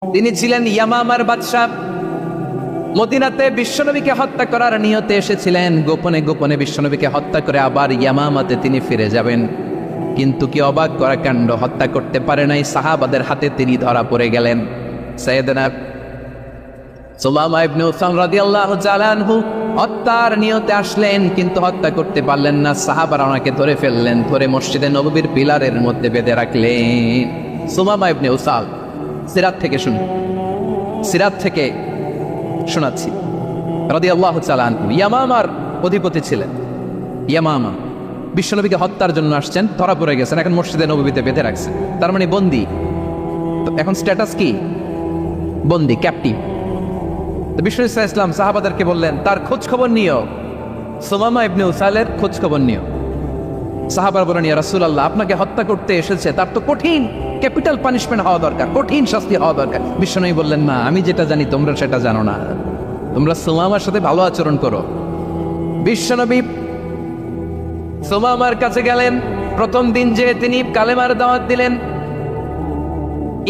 তিনি ছিলেন ইয়ামামার বাদশা। মদিনাতে বিশ্বনবীকে হত্যা করার নিয়তে এসেছিলেন। গোপনে গোপনে বিশ্বনবীকে হত্যা করে আবার ইয়ামামাতে তিনি ফিরে যাবেন। কিন্তু কি অবাক করা কাণ্ড, হত্যা করতে পারে নাই, সাহাবাদের হাতে তিনি ধরা পড়ে গেলেন। সাইয়েদনা সুমামা ইবনে উসাল রাদিয়াল্লাহু তাআলা আনহু হত্যার নিয়তে আসলেন, কিন্তু হত্যা করতে পারলেন না। সাহাবারা ওনাকে ধরে ফেললেন, ধরে মসজিদে নববীর পিলারের মধ্যে বেঁধে রাখলেন। সুমামা ইবনে উসাল, সিরাত থেকে শুনুন, সিরাত থেকে শোনাচ্ছি। রাদিয়াল্লাহু তাআলা আনহু ইয়ামামার অধিপতি ছিলেন। ইয়ামামা বিশ্বনবীকে হত্যার জন্য আসছেন, ধরা পড়ে গেছেন, এখন মসজিদে নববীতে বেঁধে রাখছেন, তার মানে বন্দী। তো এখন স্ট্যাটাস কি? বন্দী, ক্যাপটিভ। তো বিষ্ণু ইসলাম সাহাবাদেরকে বললেন তার খোঁজ খবর নিও, সুমামা ইবনে উসালের খোঁজ খবর নিও। সাহাবার বলেন, ইয়া রাসূলুল্লাহ, আপনাকে হত্যা করতে এসেছে, তার তো কঠিন ক্যাপিটাল পানিশমেন্ট হওয়া দরকার, কঠিন শাস্তি হওয়া দরকার। বিশ্বনবী বললেন, না, আমি যেটা জানি তোমরা সেটা জানো না, তোমরা সুমামার সাথে ভালো আচরণ করো। বিশ্বনবী সুমামার কাছে গেলেন। প্রথম দিন যে তিনি কালেমার দাওয়াত দিলেন,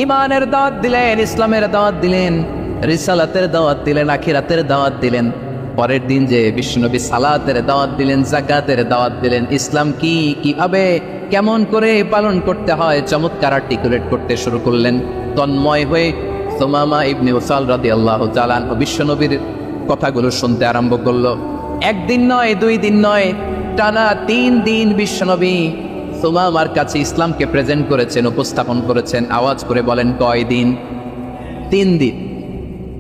ইমানের দাওয়াত দিলেন, ইসলামের দাওয়াত দিলেন, রিসালাতের দাওয়াত দিলেন, আখিরাতের দাওয়াত দিলেন। পরের দিন যে বিশ্বনবী সালাতের দাওয়াত দিলেন, যাকাতের দাওয়াত দিলেন, ইসলাম কি, কিভাবে, কেমন করে পালন করতে হয় চমৎকার আর্টিকুলেট করতে শুরু করলেন। তন্ময় হয়ে সুমামা ইবনে উসাল রাদিয়াল্লাহু তাআলা আনহু বিশ্বনবীর কথাগুলো শুনতে আরম্ভ করলো। একদিন নয়, 2 দিন নয়, টানা 3 দিন বিশ্বনবী সুমামার কাছে ইসলামকে প্রেজেন্ট করেছেন, উপস্থাপন করেছেন। আওয়াজ করে বলেন, কয় দিন? 3 দিন।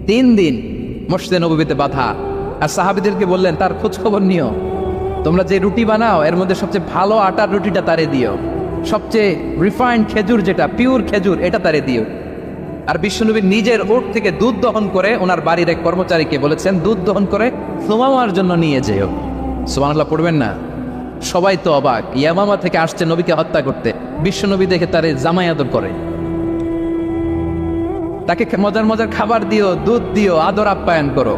3 দিন মসজিদে নববীতে বাধা। আর সাহাবীদেরকে বললেন তার খোঁজ খবর নিও, তোমরা যে রুটি বানাও এর মধ্যে সবচেয়ে ভালো আটার রুটিটা তারে দিও, সবচেয়ে রিফাইন্ড খেজুর, যেটা পিওর খেজুর, এটা তারে দিও। আর বিশ্বনবী নিজের ওট থেকে দুধ দহন করে ওনার বাড়ির এক কর্মচারীকে বলেছেন, দুধ দহন করে সুমামার জন্য নিয়ে যেও। সুবহানাল্লাহ পড়বেন না? সবাই তো অবাক, ইয়ামামা থেকে আসছে নবীকে হত্যা করতে, বিশ্বনবী দেখে তারে জামাই আদর করে, তাকে মজার মজার খাবার দিও, দুধ দিও, আদর আপ্যায়ন করো।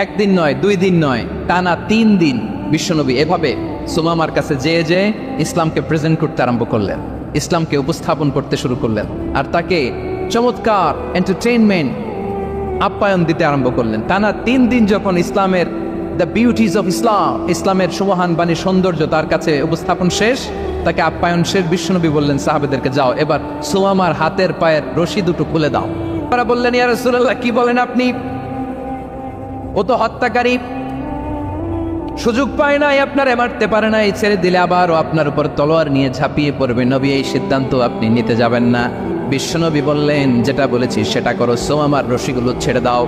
1 দিন নয়, 2 দিন নয়, টানা 3 দিন বিশ্বনবী এভাবে সুমামার কাছে যেয়ে যেয়ে ইসলামকে প্রেজেন্ট করতে আরম্ভ করলেন, ইসলামকে উপস্থাপন করতে শুরু করলেন, আর তাকে চমৎকার এন্টারটেইনমেন্ট আপ্যায়ন দিতে আরম্ভ করলেন। টানা 3 দিন যখন ইসলামের দ্য বিউটিজ অফ ইসলাম, ইসলামের সুমহান বাণী, সৌন্দর্য তার কাছে উপস্থাপন শেষ, তাকে আপ্যায়ন শেষ, বিশ্বনবী বললেন সাহাবাদেরকে, যাও এবার সুমামার হাতের পায়ের রশি দুটো খুলে দাও। তারা বললেন, ইয়া রাসূলুল্লাহ, কি বলেন আপনি? ও তো হত্যাকারী, সুযোগ পায় নাই, আপনারে মারতে পারে নাই, ছেড়ে দিলে আবার ও আপনার উপর তলোয়ার নিয়ে ঝাঁপিয়ে পড়বে। নবী, এই সিদ্ধান্ত আপনি নিতে যাবেন না। বিশ্বনবী বললেন, যেটা বলেছি সেটা করো, সুমামার রশিগুলো ছেড়ে দাও,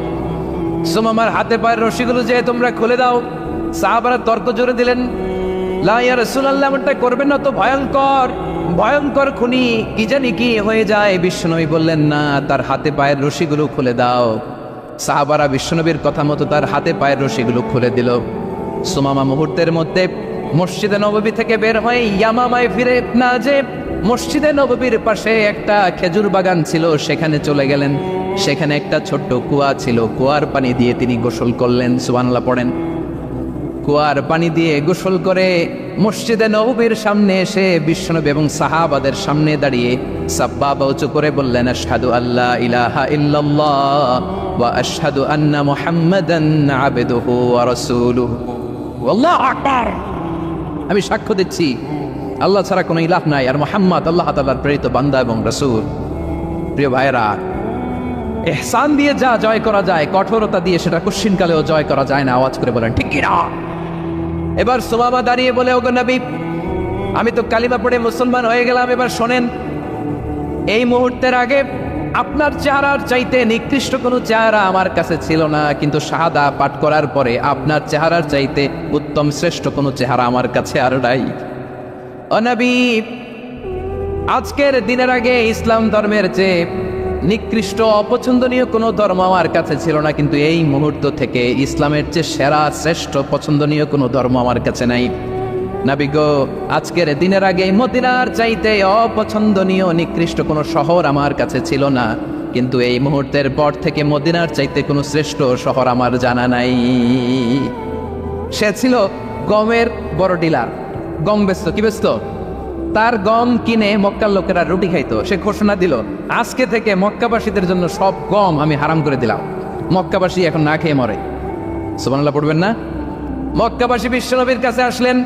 সুমামার হাতে পায়ের রশিগুলো যে তোমরা খুলে দাও। সাহাবারা তর্ক জোরে দিলেন, লা ইয়া রাসূলুল্লাহ, এমনটা করবেন না, তো ভয়ঙ্কর, ভয়ঙ্কর খুনি, কি জানি কি হয়ে যায়। বিশ্বনবী বললেন, না, তার হাতে পায়ের রশিগুলো খুলে দাও। সাহাবারা বিশ্বনবীর কথা মতো তার হাতে পায়ের রশিগুলো খুলে দিল। সুমামা মুহূর্তের মধ্যে মসজিদে নববী থেকে বের হয়ে ইয়ামামায় ফিরে না যে মসজিদে নববীর পাশে একটা খেজুর বাগান ছিল, সেখানে চলে গেলেন। সেখানে একটা ছোট্ট কুয়া ছিল, কুয়ার পানি দিয়ে তিনি গোসল করলেন। সুবহানাল্লাহ পড়েন। কুয়ার পানি দিয়ে গোসল করে মসজিদে নববীর সামনে এসে বিশ্বনবী এবং সাহাবাদের সামনে দাঁড়িয়ে সাব্বাবা উঁচু করে বললেন, আশহাদু আল্লা ইলাহা ইল্লাল্লাহ ওয়া আশহাদু আন্না মুহাম্মাদান আবদুহু ওয়া রাসূলুহু। আল্লাহু আকবার, আমি সাক্ষ্য দিচ্ছি আল্লাহ ছাড়া কোনো ইলাহ নাই, আর মুহাম্মদ আল্লাহ তাআলার প্রেরিত বান্দা এবং রাসূল। প্রিয় ভাইরা, ইহসান দিয়ে যা জয় করা যায়, কঠোরতা দিয়ে সেটা কুশ্চিনকালেও জয় করা যায় না। আওয়াজ করে বলেন, ঠিক কি না? এবার সুমামা দাঁড়িয়ে বলে, ওগো নবী, আমি তো কালিমা পড়ে মুসলমান হয়ে গেলাম, এবার শোনেন, এই মুহূর্তের আগে আপনার চেহারার চাইতে নিকৃষ্ট কোনো চেহারা আমার কাছে ছিল না, কিন্তু শাহাদা পাঠ করার পরে আপনার চেহারার চাইতে উত্তম শ্রেষ্ঠ কোনো চেহারা আমার কাছে আর নাই। ও নবী, আজকের দিনের আগে ইসলাম ধর্মের চেয়ে নিকৃষ্ট অপছন্দনীয় কোনো ধর্ম আমার কাছে ছিল না, কিন্তু এই মুহূর্ত থেকে ইসলামের চেয়ে সেরা শ্রেষ্ঠ পছন্দনীয় কোনো ধর্ম আমার কাছে নাই। নবী গো, আজকের দিনের আগে মদিনার চাইতে অপছন্দনীয় নিকৃষ্ট কোনো শহর আমার কাছে ছিল না, কিন্তু এই মুহূর্তের পর থেকে মদিনার চাইতে কোনো শ্রেষ্ঠ শহর আমার জানা নাই। সে ছিল গমের বড় ডিলার, গম বেচত। কি বেচত? তার গম কিনে মক্কার লোকেরা রুটি খাইতো। সে ঘোষণা দিল, আজকে থেকে মক্কাবাসীদের জন্য সব গম আমি হারাম করে দিলাম, মক্কাবাসী এখন না খেয়ে মরে। সুবহানাল্লাহ পড়বেন না? মক্কাবাসী বিশ্বনবীর কাছে আসলেন,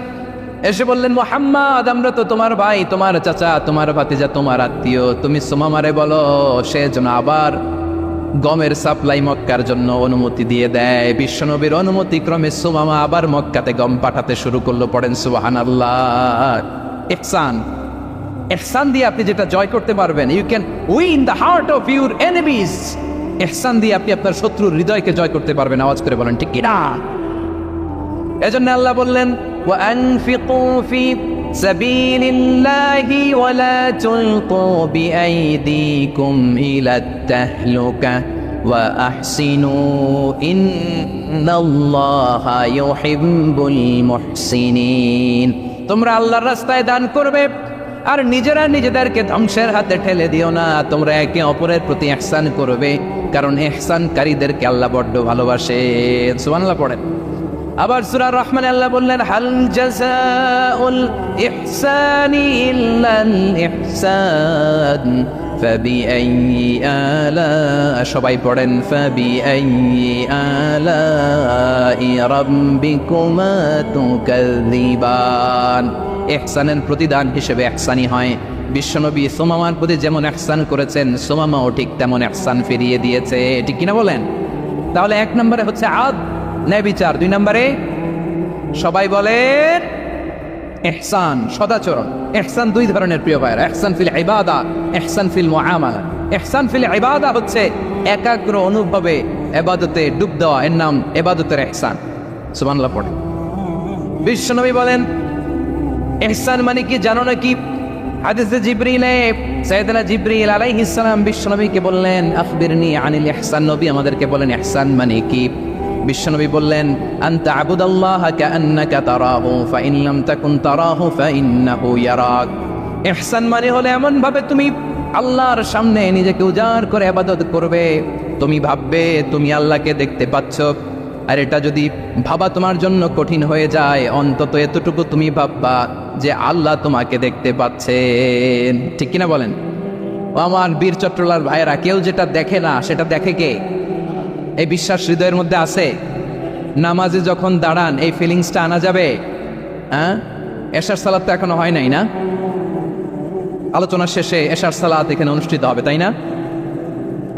এসে বললেন, মুহাম্মদ, আমরা তো তোমার ভাই, তোমার চাচা, তোমার ভাতিজা, তোমার আত্মীয়, তুমি সুমামারে বলো সে যেন আবার গমের সাপ্লাই মক্কার জন্য অনুমতি দিয়ে দেয়। বিশ্বনবীর অনুমতি ক্রমে সুমামা আবার মক্কাতে গম পাঠাতে শুরু করলো। পড়েন সুবহানাল্লাহ। ইহসান, ইহসান দিয়ে আপনি যেটা জয় করতে পারবেন, you can win the heart of your enemies. ইহসান দিয়ে আপনি আপনার শত্রুর হৃদয়কে জয় করতে পারবেন। আওয়াজ করে বলেন ঠিক কিনা? এজন্য আল্লাহ বললেন, ওয়ানফিকু ফি সাবিলিল্লাহি ওয়ালা তুলকু বিআইদিকুম ইলাত তাহলুকা ওয়া আহসিনু ইন্নাল্লাহা ইউহিব্বুল মুহসিনিন। তোমরা আল্লাহর রাস্তায় দান করবে আর নিজেরা নিজেদেরকে ধ্বংসের হাতে ঠেলে দিও না। তোমরা একে অপরের প্রতি ইহসান করবে, কারণ ইহসানকারীদেরকে আল্লাহ বড্ড ভালোবাসে। সুবহানাল্লাহ পড়েন। আবার সূরা রহমানে আল্লাহ বললেন, হাল জাযাউল ইহসানি ইল্লাল ইহসান ফাবিআইয়ি আলা, সবাই পড়েন, ফাবিআইয়ি আলাই রাব্বিকুমা তুকাযযিবান। ইহসানের প্রতিদান হিসেবে ইহসানি হয়। বিশ্বনবী সুমামার প্রতি যেমন ইহসান করেছেন, সুমামাও ঠিক তেমন ইহসান ফিরিয়ে দিয়েছে। ঠিক কিনা বলেন? তাহলে এক নম্বরে হচ্ছে ন্যায় বিচার, দুই নম্বরে সবাই বলেন ইহসান, সদাচরণ। ইহসান দুই ধরনের প্রিয় ভাইরা, ইহসান ফিল ইবাদা, ইহসান ফিল মুআমালা। ইহসান ফিল ইবাদা হচ্ছে একাগ্র অনুভবে ইবাদতে ডুব দেওয়া, এর নাম ইবাদতের ইহসান। সুবহানাল্লাহ পড়ে। বিশ্বনবী বলেন ইহসান মানে কি জানো নাকি? হাদিসে জিবরিলে সাইয়েদনা জিবরিল আলাইহিস সালাম বিশ্বনবীকে বললেন, আখবিরনি আনিল ইহসান। নবী আমাদেরকে বলেন ইহসান মানে কি? বিশ্বনবী বললেন, আনতা আবুদাল্লাহা কাআন্নাকা তারাহু ফাইন লাম তাকুন তারাহু ফাইন্নাহু ইয়ারাক। ইহসান মানে হলো এমন ভাবে তুমি আল্লাহর সামনে নিজেকে উজাড় করে ইবাদত করবে, তুমি ভাববে তুমি আল্লাহকে দেখতে পাচ্ছ। আর এটা যদি ভাবা তোমার জন্য কঠিন হয়ে যায়, অন্তত এতটুকু তুমি ভাববা যে আল্লাহ তোমাকে দেখতে পাচ্ছেন। ঠিক কিনা বলেন? আমার বীর চট্টলার ভাইয়েরা, কেউ যেটা দেখে না সেটা দেখে কে? এই বিশ্বাস হৃদয়ের মধ্যে আছে? নামাজে যখন দাঁড়ান এই ফিলিংসটা আনা যাবে? হ্যাঁ, এশার সালাত তো এখনো হয় নাই না? আলোচনার শেষে এশার সালাত এখানে অনুষ্ঠিত হবে, তাই না?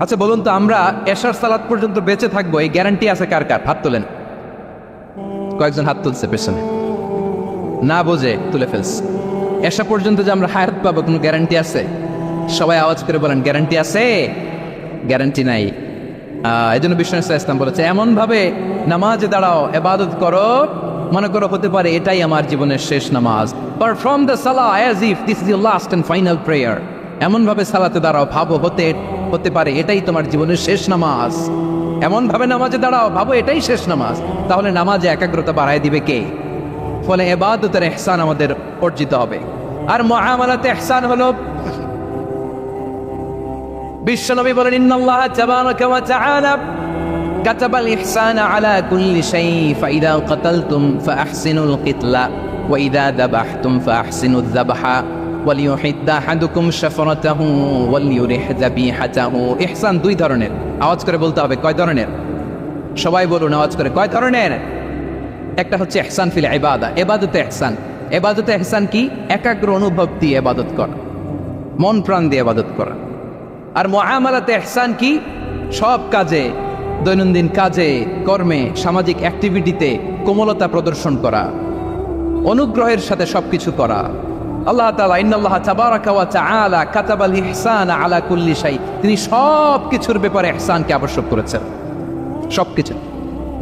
আচ্ছা বলুন তো, আমরা এশার সালাত পর্যন্ত বেঁচে থাকবো এই গ্যারান্টি আছে কার কার? হাত তোলেন। কয়েকজন হাত তুলছে পেছনে, না বোঝে তুলে ফেলছে। এশা পর্যন্ত যে আমরা হায়াত পাবো কোনো গ্যারান্টি আছে? সবাই আওয়াজ করে বলেন, গ্যারান্টি আছে? গ্যারান্টি নাই। এই জন্য বিষ্ণু ইসলাম বলেছে, এমন ভাবে নামাজে দাঁড়াও, ইবাদত করো, মনে করো হতে পারে এটাই আমার জীবনের শেষ নামাজ। পারফর্ম দ্য সালাহ as if this is your last and final prayer. এমন ভাবে সালাতে দাঁড়াও, ভাবো হতে পারে এটাই তোমার জীবনের শেষ নামাজ। এমন ভাবে নামাজে দাঁড়াও, ভাবো এটাই শেষ নামাজ। তাহলে নামাজে একাগ্রতা বাড়ায় দিবে কে? ফলে ইবাদতের ইহসান আমাদের অর্জিত হবে। আর মুআমালাতে ইহসান হলো, বিশ্বনবী বলেন, ইন্নাল্লাহা তাবারাকা ওয়া তাআলা কাতাবাল ইহসানা আলা কুল্লি শাই ফাইদা কাতালতুম ফাআহসিনুল কিতলা ওয়া ইযা যাবাহতুম ফাআহসিনুয যাবহা ওয়ালিউহিদ্দা আহাদুকুম শাফরাতাহু ওয়ালিউরিহ যাবিহাতাহু। ইহসান দুই ধরনের। আওয়াজ করে বলতে হবে, কয় ধরনের? সবাই বলুন আওয়াজ করে, কয় ধরনের? একটা হচ্ছে ইহসান ফিল ইবাদা, ইবাদতে ইহসান। ইবাদতে ইহসান কি? একাগ্র অনুভব দিয়ে ইবাদত করা, মন প্রাণ দিয়ে ইবাদত করা। আর মুআমালাতে ইহসান কি? সব কাজে, দৈনন্দিন কাজে, কর্মে, সামাজিক অ্যাক্টিভিটিতে কোমলতা প্রদর্শন করা, অনুগ্রহের সাথে সবকিছু করা। আল্লাহ তাআলা, ইন্নাল্লাহা তাবারাকা ওয়া তাআলা কাতাবাল ইহসানা আলা কুল্লি শাই, তিনি সব কিছুর ব্যাপারে ইহসানকে আবশ্যক করেছেন। সবকিছু,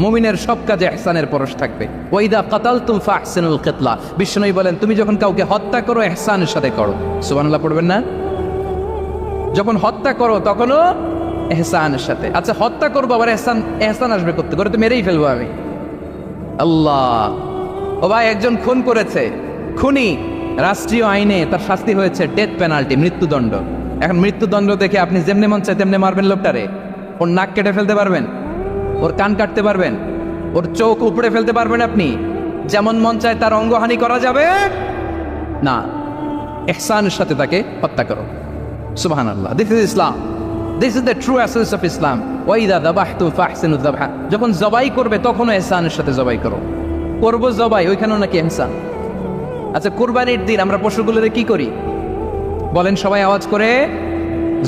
মুমিনের সব কাজে ইহসানের পরশ থাকবে। ওয়া ইযা কাতালতুম ফাহসিনুল কিতলা। বিষ্ণু বলেন, তুমি যখন কাউকে হত্যা করো ইহসানের সাথে করো। সুবহানাল্লাহ পড়বেন না? যখন হত্যা করো তখনও ইহসানের সাথে। আচ্ছা হত্যা করবো, আবার ইহসান আসবে করতে করে তো মেরেই ফেলবো আমি। আল্লাহ, ও ভাই একজন খুন করেছে, খুনি, রাষ্ট্রীয় আইনে তার শাস্তি হয়েছে ডেথ পেনাল্টি, মৃত্যুদণ্ড। এখন মৃত্যুদণ্ড দেখে আপনি যেমনি মন চায় তেমনি মারবেন লোকটারে? ওর নাক কেটে ফেলতে পারবেন? ওর কান কাটতে পারবেন? ওর চোখ উপড়ে ফেলতে পারবেন আপনি? যেমন মন চায় তার অঙ্গহানি করা যাবে না। ইহসানের সাথে তাকে হত্যা করো। সুবহানাল্লাহ, this is Islam, this is the true essence of Islam. ওয়াইদা যাবাহতু ফাহসিনু যাবহা, যখন জবাই করবে তখনও ইহসানের সাথে জবাই করো। করবো জবাই, ওইখানেও নাকি ইহসান। আচ্ছা, কুরবানির দিন আমরা পশুগুলোরে কি করি বলেন সবাই আওয়াজ করে?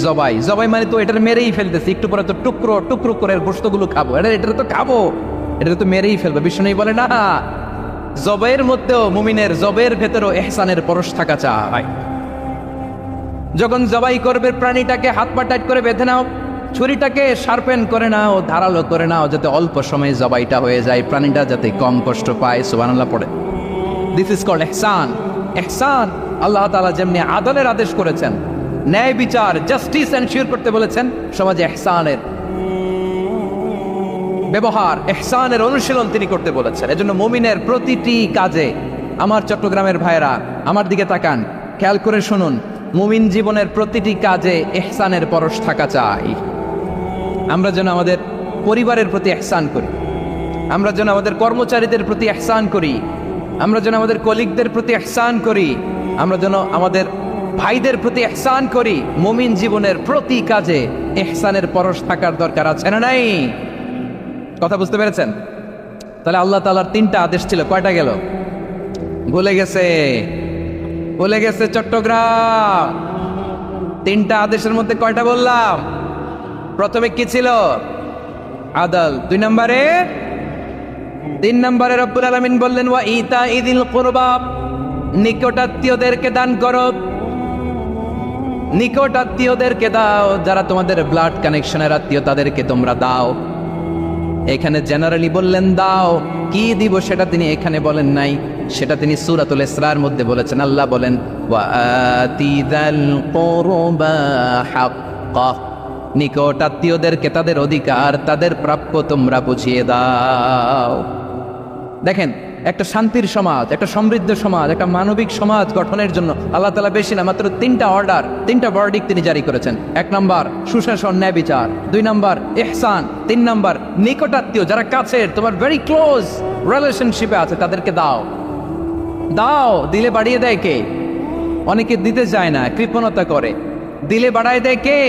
জবাই। জবাই মানে তো এটার মেরেই ফেলতেছি, একটু পরে তো টুকরো টুকরো করে গোশতগুলো খাবো, এটা তো খাবো, এটা তো মেরেই ফেলবো। বিষ্ণু বলে না, জবাইয়ের মধ্যেও মুমিনের জবের ভেতরেও ইহসানের পরশ থাকা চাই। যখন জবাই করবে প্রাণীটাকে হাত পা টাইট করে বেঁধে নাও, ছুরিটাকে শার্পেন করে নাও, ধারালো করে নাও, যাতে অল্প সময়ে জবাইটা হয়ে যায়, প্রাণীটা যাতে কম কষ্ট পায়। সুবহানাল্লাহ পড়ে। দিস ইজ কল্ড ইহসান। ইহসান আল্লাহ তাআলা যেমনি আদলের আদেশ করেছেন, ন্যায় বিচার জাস্টিস এনশিওর করতে বলেছেন, সমাজে ইহসানের ব্যবহার, ইহসানের অনুশীলন তিনি করতে বলেছেন। এজন্য মুমিনের প্রতিটি কাজে, আমার চট্টগ্রামের ভাইরা আমার দিকে তাকান, খেয়াল করে শুনুন, মুমিন জীবনের প্রতিটি কাজে ইহসানের পরশ থাকা চাই। আমরা যেন আমাদের পরিবারের প্রতি ইহসান করি, আমরা যেন আমাদের কর্মচারীদের প্রতি ইহসান করি, আমরা যেন আমাদের কলিগদের প্রতি ইহসান করি, আমরা যেন আমাদের ভাইদের প্রতি ইহসান করি। মুমিন জীবনের প্রতি কাজে ইহসানের পরশ থাকার দরকার আছে না নাই? কথা বুঝতে পেরেছেন? তাহলে আল্লাহ তাআলার তিনটা আদেশ ছিল, কয়টা গেল? ভুলে গেছে, ভুলে গেছে চট্টগ্রাম। তিনটা আদেশের মধ্যে কয়টা বললাম? প্রথমে কি ছিল? আদল। 2 নম্বরে, 3 নম্বরে রব্বুল আলামিন বললেন ওয়া ইতা ইদিল কুরবা, নিকটাত্মীয়দেরকে দান করো, নিকটাত্মীয়দেরকে দাও, যারা তোমাদের ব্লাড কানেকশনের আত্মীয় তাদেরকে তোমরা দাও। এখানে জেনারেলি বললেন দাও, কি দিব সেটা তিনি এখানে বলেন নাই, সেটা তিনি সূরাতুল ইসরার মধ্যে বলেছেন। আল্লাহ বলেন ওয়া আতিযাল কুরবা হাক্কা, নিকটাত্মীয়দেরকে তাদের অধিকার, তাদের প্রাপ্য তোমরা বুঝিয়ে দাও। দেখেন, একটা শান্তির সমাজ, একটা সমৃদ্ধ সমাজ, একটা মানবিক সমাজ গঠনের জন্য আল্লাহ তাআলা বেশি না, মাত্র 3টা অর্ডার, 3টা ভার্ডিক্ট তিনি জারি করেছেন। 1 নম্বর সুশাসন, ন্যায় বিচার। 2 নম্বর ইহসান। 3 নম্বর নিকটাত্মীয়, যারা কাছের, তোমার ভেরি ক্লোজ রিলেশনশিপে আছে, তাদেরকে দাও। দাও, দিলে বাড়িয়ে দেয় কে? অনেকে দিতে চায় না, কৃপণতা করে। দিলে বাড়ায় দেয় কে?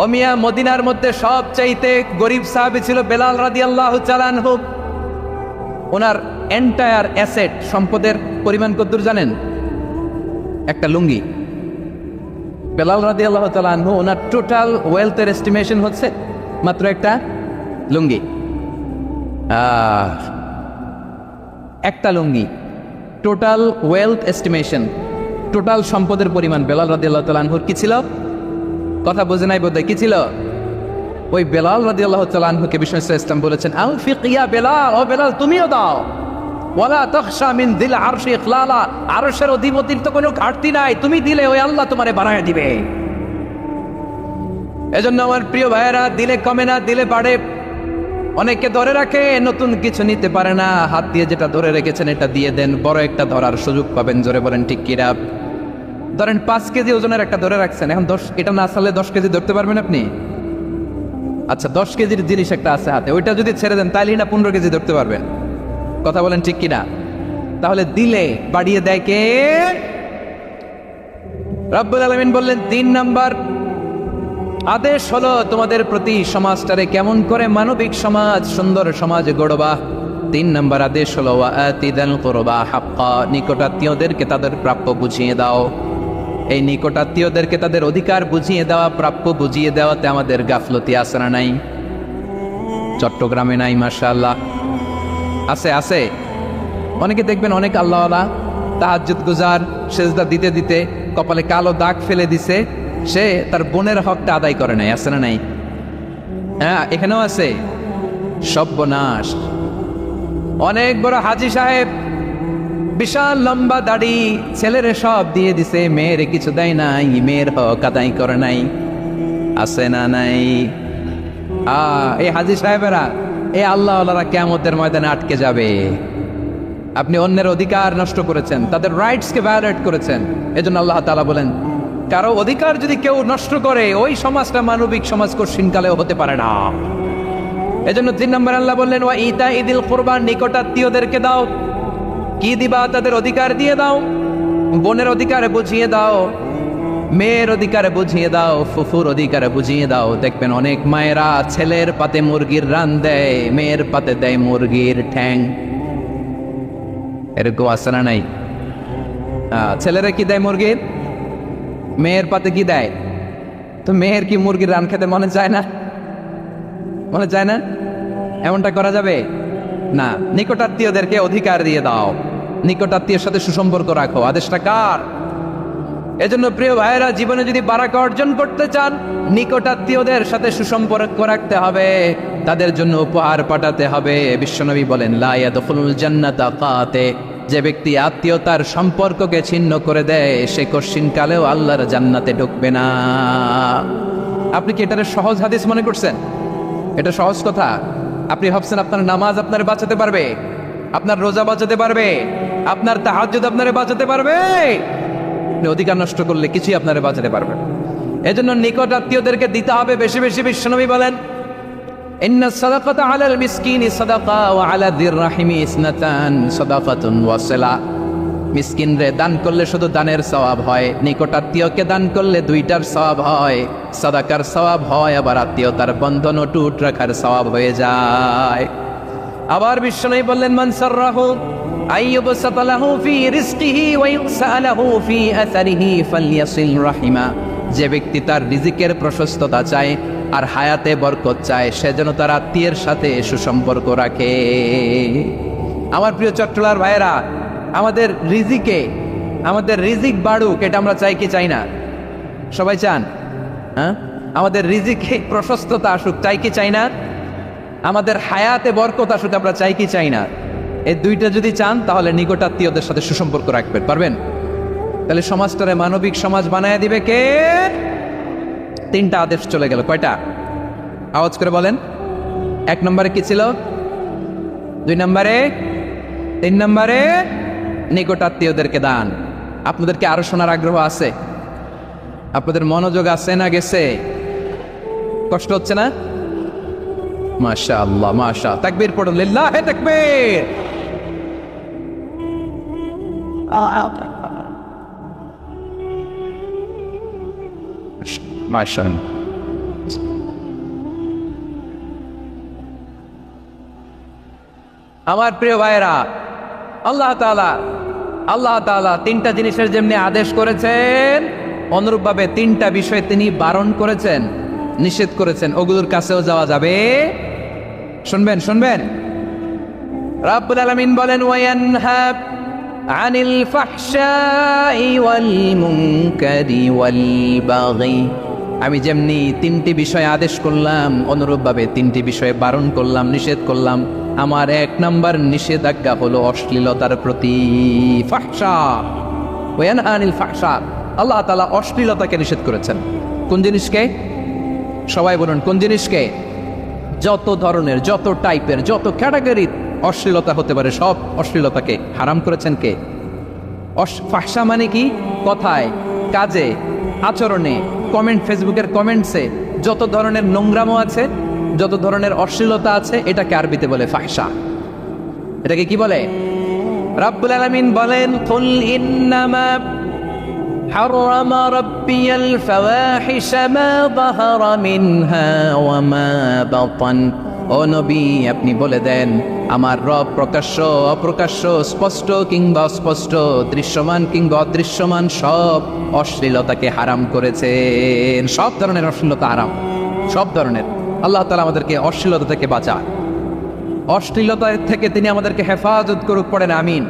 ও মিয়া, মদিনার মধ্যে সবচাইতে গরিব সাহাবী ছিল বেলাল রাদিয়াল্লাহু তাআলা আনহু। ওনার এন্টায়ার অ্যাসেট, সম্পদের পরিমাণ কতদূর জানেন? একটা লুঙ্গি। বেলাল রাদিয়াল্লাহু তাআলা আনহু, ওনার টোটাল ওয়েলথের এস্টিমেশন হচ্ছে মাত্র একটা লুঙ্গি। একটা লুঙ্গি, টোটাল ওয়েলথ এস্টিমেশন, টোটাল সম্পদের পরিমাণ বেলাল রাদিয়াল্লাহু তাআলা আনহুর কি ছিল? কথা বোঝে নাই বোধহয়। কি ছিল? ওই বেলাল রাদিয়াল্লাহু তাআলা আনহুকে বিষ্ণু ইসলাম বলেছেন, আনফিক ইয়া বেলাল, ও বেলাল তুমিও দাও। ওয়ালা তাখশা মিন দিল আরশি ইখলালা, আরশের অধিপতির তো কোনো ঘাটতি নাই, তুমি দিলে ওই আল্লাহ তোমারে বাড়ায় দিবে। এজন্য আমার প্রিয় ভাইয়েরা, দিলে কমে না, দিলে বাড়ে। অনেকে ধরে রাখে, নতুন কিছু নিতে পারে না, হাত দিয়ে যেটা ধরে রেখেছেন এটা দিয়ে দেন, বড় একটা ধরার সুযোগ পাবেন। জোরে বলেন ঠিক কিনা? ধরেন 5 কেজি ওজনের একটা ধরে রাখছেন, এখন 10, এটা না আসলে 10 কেজি ধরতে পারবেন আপনি? আচ্ছা, 10 কেজির জিনিস একটা আছে হাতে, ওইটা যদি ছেড়ে দেন তাইলেই না 15 কেজি ধরতে পারবেন। কথা বলেন ঠিক কিনা? তাহলে দিলে বাড়িয়ে দেয় কে? রব্বুল আলামিন বললেন 3 নাম্বার আদেশ হলো তোমাদের প্রতি সমাজটারে কেমন করে মানবিক সমাজ, সুন্দর সমাজ গড়বা। 3 নাম্বার আদেশ হলো ওয়া আতিযাল কুরবা হাক্কা, নিকটাত্মীয়দেরকে তাদের প্রাপ্য বুঝিয়ে দাও। এই নিকটাত্মীয়দেরকে তাদের অধিকার বুঝিয়ে দেওয়া, প্রাপ্য বুঝিয়ে দেওয়াতে আমাদের গাফলতি আছে না নাই? চট্টগ্রামে নাই? মাশাআল্লাহ আছে, আছে। অনেকে দেখবেন অনেক আল্লাহওয়ালা, তাহাজ্জুদ গুজার, সেজদা দিতে দিতে কপালে কালো দাগ ফেলে দিছে, সে তার বোনের হকটা আদায় করে নাই। আছে না নাই? হ্যাঁ, এখানেও আছে। সর্বনাশ। অনেক বড় হাজী সাহেব, বিশাল লম্বা দাড়ি, ছেলেরে সব দিয়ে দিছে, মেয়েরে কিছু দেয় নাই, মেয়ের হক আদায় করে নাই। আছে না নাই? এই হাজী সাহেবেরা, এই আল্লাহওয়ালারা কিয়ামতের ময়দানে আটকে যাবে। আপনি অন্যের অধিকার নষ্ট করেছেন, তাদের রাইটসকে ভায়োলেট করেছেন। এজন্য আল্লাহ তাআলা বলেন, কারো অধিকার যদি কেউ নষ্ট করে, ওই সমাজটা মানবিক সমাজ কঠিনকালেও হতে পারে না। এজন্য 3 নম্বর আল্লাহ বললেন ওয়া ইতা ইদিল কুরবা, নিকটাত্মীয়দেরকে দাও। কি দিবা? তাদের অধিকার দিয়ে দাও। বোনের অধিকারে বুঝিয়ে দাও, মেয়ের অধিকারে বুঝিয়ে দাও, ফুফুর অধিকারে বুঝিয়ে দাও। দেখবেন অনেক মায়েরা ছেলের পাতে মুরগির রান দেয়, মেয়ের পাতে দেয় মুরগির ঠ্যাং। এরকম আছে না নাই? ছেলেরা কি দেয় মুরগির, মেয়ের পাতে কি দেয়? তো মেয়ের কি মুরগির রান খেতে মনে চায় না? মনে চায় না? এমনটা করা যাবে না। নিকটাত্মীয়দেরকে অধিকার দিয়ে দাও, নিকটাত্মীয়ের সাথে সুসম্পর্ক রাখো। আদেশটা কার? এজন্য প্রিয় ভাইয়েরা, জীবনে যদি বারাকা অর্জন করতে চান, নিকটাত্মীয়দের সাথে সুসম্পর্ক রাখতে হবে, তাদের জন্য উপহার পাঠাতে হবে। বিশ্বনবী বলেন, লা ইয়াদখুলুল জান্নাতা কাতে, যে ব্যক্তি আত্মীয়তার সম্পর্ককে ছিন্ন করে দেয়, সে কশিনকালেও আল্লাহর জান্নাতে ঢুকবে না। আপনি কি এটার সহজ হাদিস মনে করছেন? এটা সহজ কথা? আপনি ভাবছেন আপনার নামাজ আপনার বাঁচাতে পারবে, আপনার রোজা বাঁচাতে পারবে, আপনার তাহাজ্জুদ আপনারে বাঁচাতে পারবে? অধিকার নষ্ট করলে কিছুই আপনারে বাঁচাতে পারবে। এজন্য নিকট আত্মীয়দেরকে দিতে হবে বেশি বেশি। বিশ্বনবী বলেন, ইন্না সাদাকাতা আলাল মিসকিনি সাদাকা ওয়া আলা যির রাহিমি ইসনাতান সাদাকাতুন ওয়া সিলা। মিসকিনরে দান করলে শুধু দানের সওয়াব হয়, নিকট আত্মীয়কে দান করলে দুইটার সওয়াব হয়। সাদাকার সওয়াব হয়, আবার আত্মীয়তার বন্ধন অটুট রাখার সওয়াব হয়ে যায়। আবার বিশ্বনবী বললেন, মান সাররাহু আইয়ুবসাতা লাহু ফি রিজকিহি ওয়া ইউসালাহু ফি আসারিহি ফালইয়াসিল রাহিমা। যে ব্যক্তি তার রিজিকের প্রশস্ততা চায় আর হায়াতে বরকত চায়, সে যেন তার আত্মীয়ের সাথে সুসম্পর্ক রাখে। আমার প্রিয় চট্টলার ভাইয়েরা, আমাদের রিজিক বাড়ুক, এটা আমরা চাই কি চাই না? সবাই চান? হ্যাঁ, আমাদের রিজিকে প্রশস্ততা আসুক, চাই কি চাই না? আমাদের হায়াতে বরকত আসুক, আমরা চাই কি চাই না? এই দুইটা যদি চান, তাহলে নিকটাত্মীয়দের সাথে সুসম্পর্ক রাখবেন, পারবেন? তাহলে সমাজটারে মানবিক সমাজ বানায় দিবে কে? তিনটা আদেশ চলে গেল। কয়টা? আওয়াজ করে বলেন। 1 নম্বরে কি ছিল? 2 নম্বরে, 3 নম্বরে নিকটাত্মীয়দেরকে দান। আপনাদেরকে আরো শোনার আগ্রহ আছে? আপনাদের মনোযোগ আছে না গেছে? কষ্ট হচ্ছে না? মাশাআল্লাহ, মাশাআল্লাহ। তাকবীর পড়ুন, লিল্লাহি তাকবীর। মাশাআল্লাহ। আমার প্রিয় ভাইয়েরা, আল্লাহ তাআলা 3টা জিনিসের যেমনি আদেশ করেছেন, অনুরূপভাবে 3টা বিষয় তিনি বারণ করেছেন, নিষেধ করেছেন। ওগুলোর কাছেও যাওয়া যাবে। শুনবেন। রাব্বুল আলামিন বলেন, ওয়ায়ানহা আনিল ফাহশাই ওয়াল মুনকারি ওয়াল বাগি। আমি যেমনি 3টি বিষয় আদেশ করলাম, অনুরূপভাবে 3টি বিষয়ে বারণ করলাম, নিষেধ করলাম। আমার 1 নম্বর নিষেধাজ্ঞা হলো অশ্লীলতার প্রতি। ফাহশা, ওয়ায়ানহা আনিল ফাহশা। আল্লাহ তাআলা অশ্লীলতাকে নিষেধ করেছেন। কোন জিনিসকে? সবাই বলুন, কোন জিনিসকে? যত ধরনের, যত টাইপের, যত ক্যাটাগরির অশ্লীলতা হতে পারে, সব অশ্লীলতাকে হারাম করেছেন কে? ফাহশা মানে কি? কথায়, কাজে, আচরণে, কমেন্ট, ফেসবুকের কমেন্টসে যত ধরনের নোংরামো আছে, যত ধরনের অশ্লীলতা আছে, এটাকে আরবিতে বলে ফাহশা। এটাকে কি বলে? রাব্বুল আলামিন বলেন, কুল ইন্নামা حرم ربي الفواحش ما ظهر منها وما بطن। ও নবী, আপনি বলে দেন, আমার রব প্রকাশ্য, অপ্রকাশ্য, স্পষ্ট কিংবা অস্পষ্ট, দৃশ্যমান কিংবা অদৃশ্যমান সব অশ্লীলতাকে হারাম করেছেন। সব ধরনের অশ্লীলতা হারাম, সব ধরনের। আল্লাহ তাআলা আমাদেরকে অশ্লীলতা থেকে বাঁচান, অশ্লীলতা থেকে তিনি আমাদেরকে হেফাজত করুক। পড়েন আমিন।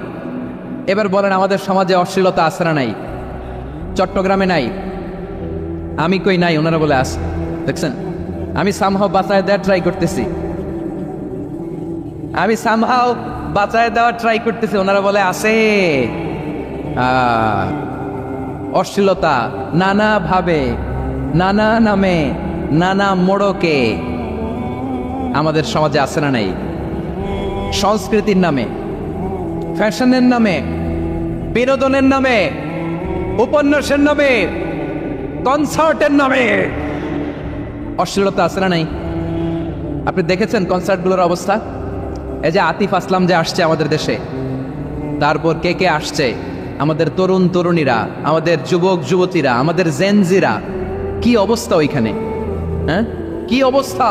এবার বলেন, আমাদের সমাজে অশ্লীলতা আছে না নাই? চট্টগ্রামে নাই? আমি কই নাই, ওনারা বলে আস। দেখছেন, আমি সামহাও বাঁচায় দেওয়ার ট্রাই করতেছি, ওনারা বলে আছে। অশ্লীলতা নানা ভাবে, নানা নামে, নানা মোড়কে আমাদের সমাজে আছে না নাই? সংস্কৃতির নামে, ফ্যাশনের নামে, বিনোদনের নামে, উপন্যাসের নামে, কনসার্টের নামে অশ্লীলতা আছে না নাই? আপনি দেখেছেন কনসার্টগুলোর অবস্থা? এই যে আতিফ আসলাম যে আসছে আমাদের দেশে, তারপর কে কে আসছে, আমাদের তরুণ তরুণীরা, আমাদের যুবক যুবতীরা, আমাদের জেনজিরা, কি অবস্থা ওইখানে? হ্যাঁ, কি অবস্থা?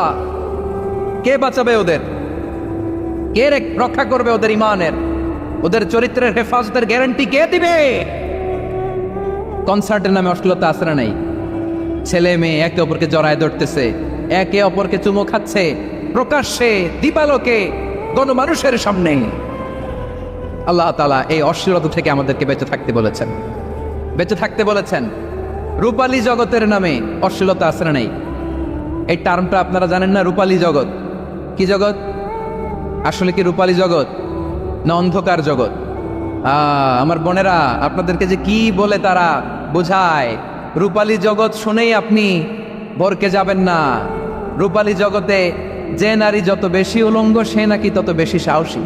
কে বাঁচাবে ওদের? কে রক্ষা করবে ওদের ইমানের, ওদের চরিত্রের হেফাজতের গ্যারান্টি কে দিবে? কনসার্টের নামে অশ্লীলতা আছে না নাই? ছেলে মেয়ে একে অপরকে জড়ায় ধরতেছে, একে অপরকে চুমো খাচ্ছে প্রকাশ্যে, দিবালোকে, গণমানুষের সামনে। আল্লাহ তাআলা এই অশ্লীলতা থেকে আমাদেরকে বেঁচে থাকতে বলেছেন, বেঁচে থাকতে বলেছেন। রূপালী জগতের নামে অশ্লীলতা আছে না নাই? এই টার্মটা আপনারা জানেন না? রূপালী জগৎ কি জগৎ? আসলে কি রূপালী জগৎ না অন্ধকার জগৎ? আমার বোনেরা, আপনাদেরকে যে কি বলে তারা বোঝায়, রূপালী জগৎ শুনেই আপনি ভরকে যাবেন না। রূপালী জগতে যে নারী যত বেশি উলঙ্গ, সে নাকি তত বেশি সাহসী।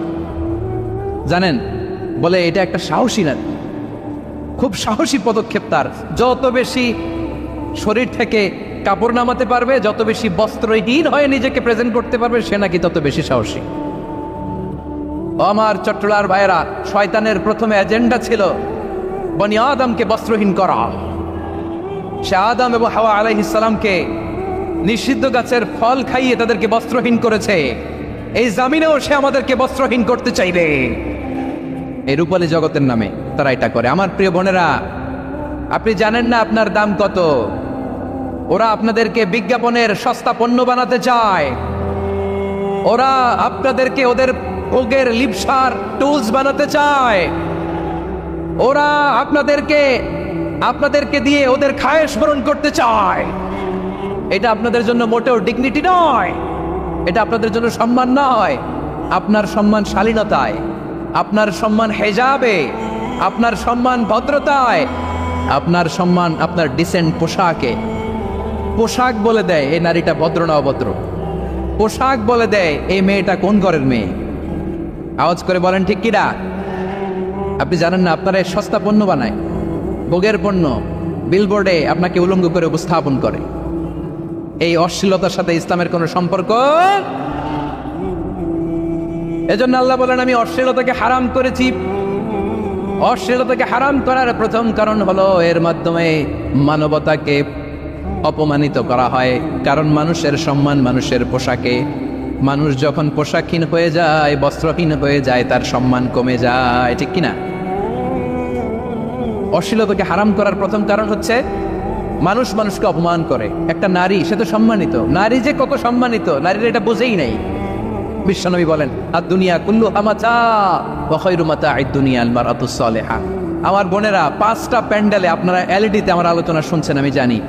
জানেন, বলে এটা একটা সাহসী নারী, খুব সাহসী পদক্ষেপ তার। যত বেশি শরীর থেকে কাপড় নামাতে পারবে, যত বেশি বস্ত্রহীন হয়ে নিজেকে প্রেজেন্ট করতে পারবে, সে নাকি তত বেশি সাহসী। আমার চট্টলার ভাইয়েরা, শয়তানের প্রথমে এজেন্ডা ছিল বনি আদমকে বস্ত্রহীন করা। সে আদম এবং হাওয়া আলাইহিস সালামকে নিষিদ্ধ গাছের ফল খাইয়ে তাদেরকে বস্ত্রহীন করেছে। এই জামিনেও সে আমাদেরকে বস্ত্রহীন করতে চাইবে। এই রূপালী জগতের নামে তারা এটা করে। আমার প্রিয় বোনেরা, আপনি জানেন না আপনার দাম কত। ওরা আপনাদেরকে বিজ্ঞাপনের সস্তা পণ্য বানাতে চায়। ওরা আপনাদেরকে ওদের ভোগের লিপসার টুলস বানাতে চায়। ওরা আপনাদেরকে দিয়ে ওদের খায়েশ পূরণ করতে চায়। এটা আপনাদের জন্য মোটেও ডিগনিটি নয়, এটা আপনাদের জন্য সম্মান নয়। আপনার সম্মান শালীনতায়, আপনার সম্মান হেজাবে, আপনার সম্মান ভদ্রতায়, আপনার সম্মান আপনার ডিসেন্ট পোশাকে। পোশাক বলে দেয় এই নারীটা ভদ্র না অভদ্র। পোশাক বলে দেয় এই মেয়েটা কোন ঘরের মেয়ে। আওয়াজ করে বলেন ঠিক কিনা? আপনি জানেন না আপনারা সস্তা পণ্য বানায়, ভোগের পণ্য, বিলবোর্ডে আপনাকে উলঙ্গ করে উপস্থাপন করে। এই অশ্লীলতার সাথে ইসলামের কোনো সম্পর্ক। এজন্য আল্লাহ বলেন, আমি অশ্লীলতাকে হারাম করেছি। অশ্লীলতাকে হারাম করার প্রথম কারণ হলো এর মাধ্যমে মানবতাকে অপমানিত করা হয়। কারণ মানুষের সম্মান মানুষের পোশাকে। মানুষ যখন পোশাকহীন হয়ে যায়, বস্ত্রহীন হয়ে যায়, তার সম্মান কমে যায়, ঠিক কিনা? অশ্লীলতাকে হারাম করার প্রথম কারণ হচ্ছে মানুষ মানুষকে অপমান করে। একটা নারী, সে তো সম্মানিত। নারী যে কত সম্মানিত, নারীরা এটা বোঝেই নাই। বিশ্বনবী বলেন, আর দুনিয়া কুল্লুহা মাতা ওয়া খায়রু মাতা'আদ দুনিয়া আল মারআতুস সালিহা। আমার বোনেরা, 5টা প্যান্ডেলে আপনারা এলইডিতে আমার আলোচনা শুনছেন, আমি জানি।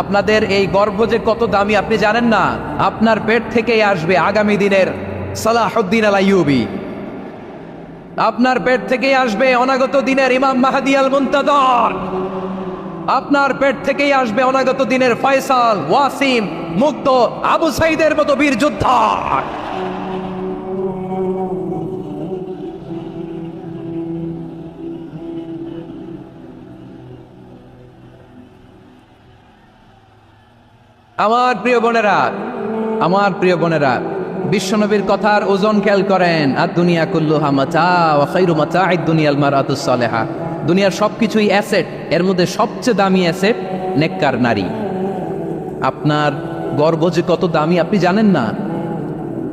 আপনাদের এই গর্ব যে কত দামি আপনি জানেন না। আপনার পেট থেকেই আসবে আগামী দিনের সালাহুদ্দিন আল আইয়ুবী। আপনার পেট থেকেই আসবে অনাগত দিনের ইমাম মাহদী আল মুনতাযর। আপনার পেট থেকেই আসবে অনাগত দিনের ফয়সাল, ওয়াসিম, মুক্ত, আবু সাইদের মতো বীর যোদ্ধা। আমার প্রিয় বোনেরা, আমার প্রিয় বোনেরা, বিশ্বনবীর কথার ওজন খেয়াল করেন। আর দুনিয়া কুল্লুহা মাতা ওয়া খায়রু মাতা'আদ দুনিয়া আল মারআতুস সালিহা। দুনিয়ার সবকিছুই অ্যাসেট, এর মধ্যে সবচেয়ে দামি অ্যাসেট নেককার নারী। আপনার গর্ব যে কত দামি আপনি জানেন না।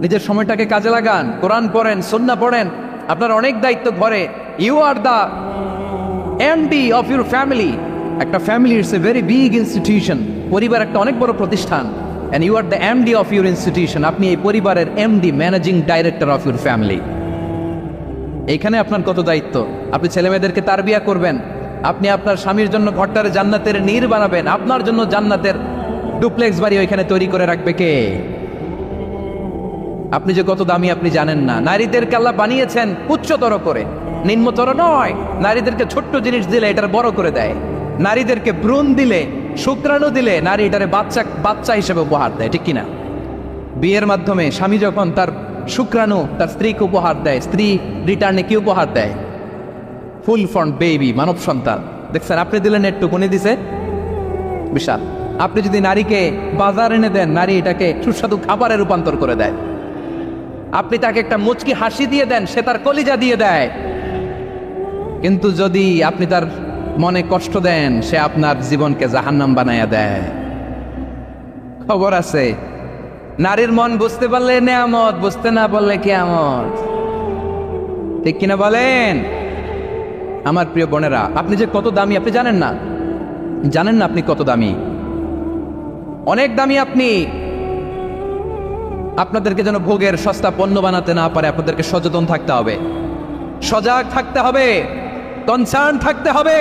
নিজের সময়টাকে কাজে লাগান, কোরআন পড়েন, সুন্নাহ পড়েন। আপনার অনেক দায়িত্ব ঘরে। You are the MD of your family. একটা family it's a very big institution. পরিবার একটা অনেক বড় প্রতিষ্ঠান। And you are the MD of your institution. আপনি এই পরিবারের MD, managing director of your family. এইখানে আপনার কত দায়িত্ব। আপনি ছেলে মেয়েদেরকে তারবিয়া করবেন। আপনি আপনার স্বামীর জন্য ঘরটারে জান্নাতের নীড় বানাবেন। আপনার জন্য জান্নাতের ডুপ্লেক্স বাড়ি ওইখানে তৈরি করে রাখবে কে? আপনি যে কত দামি আপনি জানেন না। নারীদেরকে আল্লাহ বানিয়েছেন উচ্চতর করে, নিম্নতর নয়। নারীদেরকে ছোট্ট জিনিস দিলে এটার বড় করে দেয়। নারীদেরকে ভ্রূণ দিলে, শুক্রাণু দিলে নারী এটারে বাচ্চা হিসেবে উপহার দেয়, ঠিক কিনা? বিয়ের মাধ্যমে স্বামী যখন তার শুক্রাণু তার স্ত্রীকে উপহার দেয়, স্ত্রী রিটার্নে কি উপহার দেয়? ফুল ফর্ম বেবি, মানব সন্তান। দেখছেন, আপনি দিলেন একটু, কোনে দিছে বিশাল। আপনি যদি নারীকে বাজার এনে দেন, নারী এটাকে সুস্বাদু খাবারে রূপান্তর করে দেয়। আপনি তাকে একটা মুচকি হাসি দিয়ে দেন, সে তার কলিজা দিয়ে দেয়। কিন্তু যদি আপনি তার মনে কষ্ট দেন, সে আপনার জীবনকে জাহান্নাম বানাইয়া দেয়। খবর আছে, নারীর মন বুঝতে পারলে নেয়ামত, বুঝতে না পারলে কিয়ামত। ঠিক কিনা বলেন? আমার প্রিয় বোনেরা, আপনি যে কত দামি আপনি জানেন না, জানেন না আপনি কত দামি, অনেক দামি আপনি। আপনাদেরকে যেন ভোগের সস্তা পণ্য বানাতে না পারে, আপনাদেরকে সচেতন থাকতে হবে, সজাগ থাকতে হবে, কনসার্ন থাকতে হবে।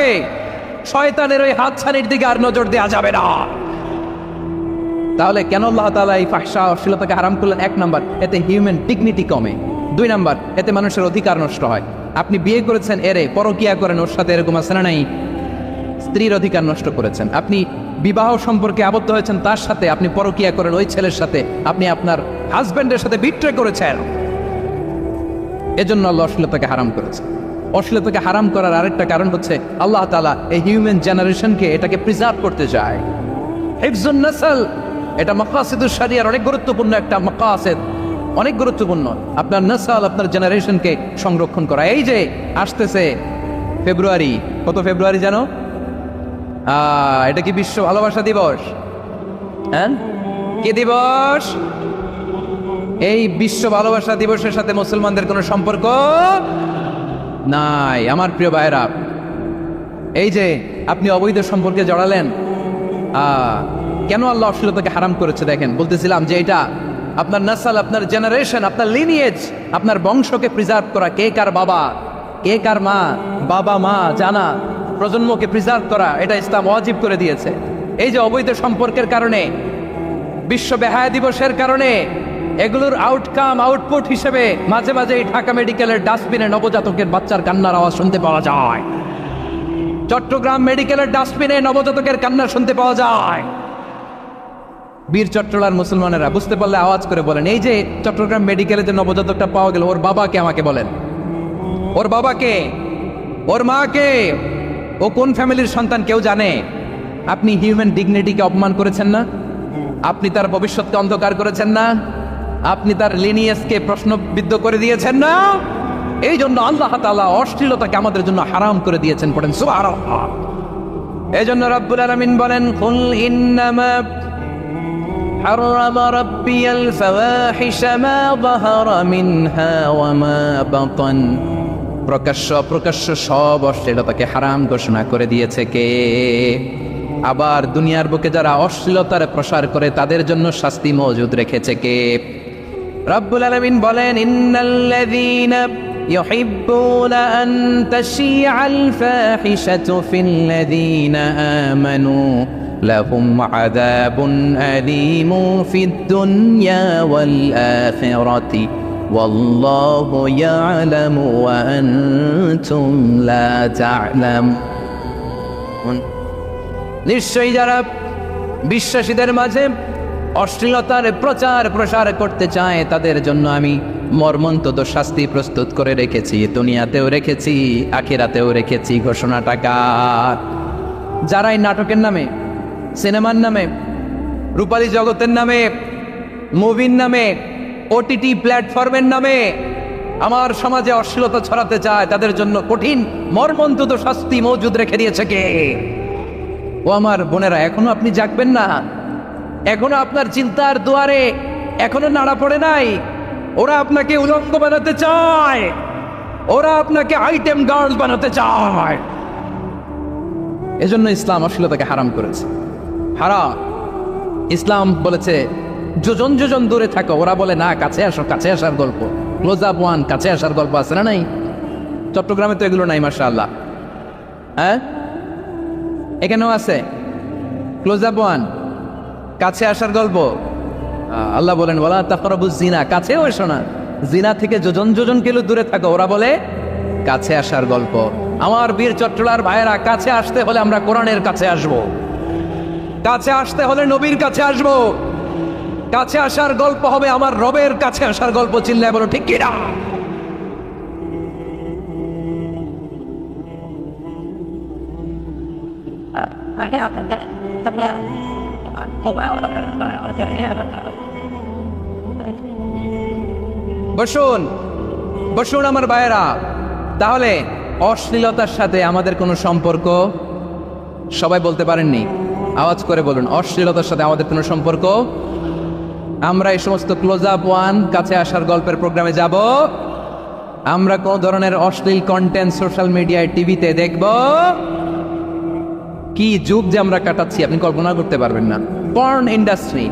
শয়তানের ওই হাতছানির দিকে আর নজর দেওয়া যাবে না। তাহলে কেন আল্লাহ তাআলা এই ফাহশা অশ্লীলতাকে হারাম করলেন? 1 নাম্বার, এতে হিউম্যান ডিগনিটি কমে। 2 নাম্বার, এতে মানুষের অধিকার নষ্ট হয়। আপনি বিয়ে করেছেন, এরে পরকিয়া করেন, ওর সাথে এরকম আছে না নাই? স্ত্রীর অধিকার নষ্ট করেছেন। আপনি বিবাহ সম্পর্কে আবদ্ধ হয়েছেন, তার সাথে আপনি পরকিয়া করেন, ওই ছেলের সাথে আপনি আপনার হাজবেন্ডের সাথে বিট্রে করেছেন। এজন্য আল্লাহ অশ্লীলতাকে হারাম করেছে। অশ্লীলতাকে হারাম করার আরেকটা কারণ হচ্ছে আল্লাহ তাআলা এই হিউম্যান জেনারেশনকে, এটাকে প্রিজার্ভ করতে চায়। হিফজুন নাসল, এটা মাকাসিদুশ শরিয়ার অনেক গুরুত্বপূর্ণ একটা মাকাসিদ, অনেক গুরুত্বপূর্ণ। আপনার নাসল, আপনার জেনারেশনকে সংরক্ষণ করা। এই যে আসতেছে ফেব্রুয়ারি, কত ফেব্রুয়ারি জানো? এটা কি বিশ্ব ভালোবাসা দিবস? হ্যাঁ, কি দিবস? এই বিশ্ব ভালোবাসা দিবসের সাথে মুসলমানদের কোনো সম্পর্ক নাই। আমার প্রিয় ভাইরা, এই যে আপনি অবৈধ সম্পর্কে জড়ালেন, কেন আল্লাহ অশ্লীলতাকে হারাম করেছে? দেখেন, বলতেছিলাম যে এটা আপনার নাসল, আপনার জেনারেশন, আপনার লিনিয়েজ, আপনার বংশকে প্রিজার্ভ করা। কে কার বাবা, কে কার মা, বাবা মা জানা, প্রজন্মকে প্রিজার্ভ করা, এটা ইসলাম ওয়াজিব করে দিয়েছে। এই যে অবৈধ সম্পর্কের কারণে, বিশ্ব বেহায়া দিবসের কারণে, এগুলোর আউটকাম, আউটপুট হিসেবে মাঝে মাঝে এই ঢাকা মেডিকেলের ডাস্টবিনে নবজাতকের বাচ্চার কান্নার আওয়াজ শুনতে পাওয়া যায়। চট্টগ্রাম মেডিকেলের ডাস্টবিনে নবজাতকের কান্না শুনতে পাওয়া যায়। বীর চট্টলার মুসলমানেরা বুঝতে পারলে আওয়াজ করে বলেন, এই যে চট্টগ্রাম মেডিকেলে যে নবজাতকটা পাওয়া গেল, ওর বাবাকে আমাকে বলেন, ওর বাবাকে, ওর মাকে, ও কোন ফ্যামিলির সন্তান কেউ জানে? আপনি হিউম্যান ডিগনিটিকে অপমান করেছেন না? আপনি তার ভবিষ্যৎকে অন্ধকার করেছেন না? আপনি তার লিনিয়েজকে প্রশ্নবিদ্ধ করে দিয়েছেন না? এই জন্য আল্লাহ তাআলা অশ্লীলতাকে আমাদের জন্য হারাম করে দিয়েছেন। পড়েন সুবহানাল্লাহ। এই জন্য রব্বুল আলামিন বলেন, কুল ইন্নামা حرم ربي الفواحش ما ظهر منها وما بطن। প্রকাশ্য অপ্রকাশ্য সব অশ্লীলতাকে হারাম ঘোষণা করে দিয়েছে কে? আবার দুনিয়ার বুকে যারা অশ্লীলতার প্রসার করে তাদের জন্য শাস্তি মজুদ রেখেছে কে? রব্বুল আলামিন বলেন, ইন্নাল্লাযীনা ইউহিব্বুনা আন তাশিআল ফাহিশাতু ফিল্লাযীনা আমানু লাহুম আযাবুন আলীমুন ফিদ দুনিয়া ওয়াল আখিরাতি ওয়াল্লাহু ইয়ালামু ওয়া আনতুম লা তা'লামুন। নিশ্চয়ই যারা বিশ্বাসীদের মাঝে অশ্লীলতার প্রচার প্রসার করতে চায়, তাদের জন্য আমি মর্মন্তুদ শাস্তি প্রস্তুত করে রেখেছি, দুনিয়াতেও রেখেছি, আখিরাতেও রেখেছি। ঘোষণাটা কার? যারা এই নাটকের নামে, সিনেমার নামে, রূপালী জগতের নামে, মুভির নামে, ওটিটি প্ল্যাটফর্মের নামে আমার সমাজে অশ্লীলতা ছড়াতে চায়, তাদের জন্য কঠিন মর্মন্তুদ শাস্তি মজুদ রেখে দিয়েছে কে? ও আমার বোনেরা, এখনো আপনি জাগবেন না? এখনো আপনার চিন্তার দুয়ারে এখনো নাড়া পড়ে নাই? ওরা আপনাকে উলঙ্গ বানাতে চায়, ওরা আপনাকে আইটেম গার্ল বানাতে চায়। এজন্য ইসলাম অশ্লীলতাকে হারাম করেছে। হারাম। ইসলাম বলেছে যোজন যোজন দূরে থাকো। ওরা বলে না, কাছে আসো, কাছে আসার গল্প, ক্লোজ আপ ওয়ান, কাছে আসার গল্প আছে না নাই? চট্টগ্রামে তো এগুলো নাই মাশাআল্লাহ। হ্যাঁ, এখানেও আছে ক্লোজ আপ ওয়ান, কাছে আসার গল্প। আল্লাহ বলেন, ওয়ালা তাকরাবুজ জিনা, কাছেও এসো না, জিনা থেকে যোজন যোজন কিলো দূরে থাকো। ওরা বলে কাছে আসার গল্প। আমার বীর চট্টলার ভাইয়েরা, কাছে আসতে হলে আমরা কোরআনের কাছে আসব, কাছে আসতে হলে নবীর কাছে আসব, কাছে আসার গল্প হবে আমার রবের কাছে আসার গল্প। চিল্লায় বলো ঠিক কিনা? বসুন বসুন আমার ভাইয়েরা। তাহলে অশ্লীলতার সাথে আমাদের কোনো সম্পর্ক? সবাই বলতে পারেননি, আওয়াজ করে বলুন, অশ্লীলতার সাথে আমাদের কোনো সম্পর্ক? আমরা এই সমস্ত ক্লোজ আপ ওয়ান, কাছে আসার গল্পের প্রোগ্রামে যাব? আমরা কোন ধরনের অশ্লীল কন্টেন্ট সোশ্যাল মিডিয়ায়, টিভিতে দেখব? কি যুগ যে আমরা কাটাচ্ছি আপনি কল্পনা করতে পারবেন না। পর্ন ইন্ডাস্ট্রি,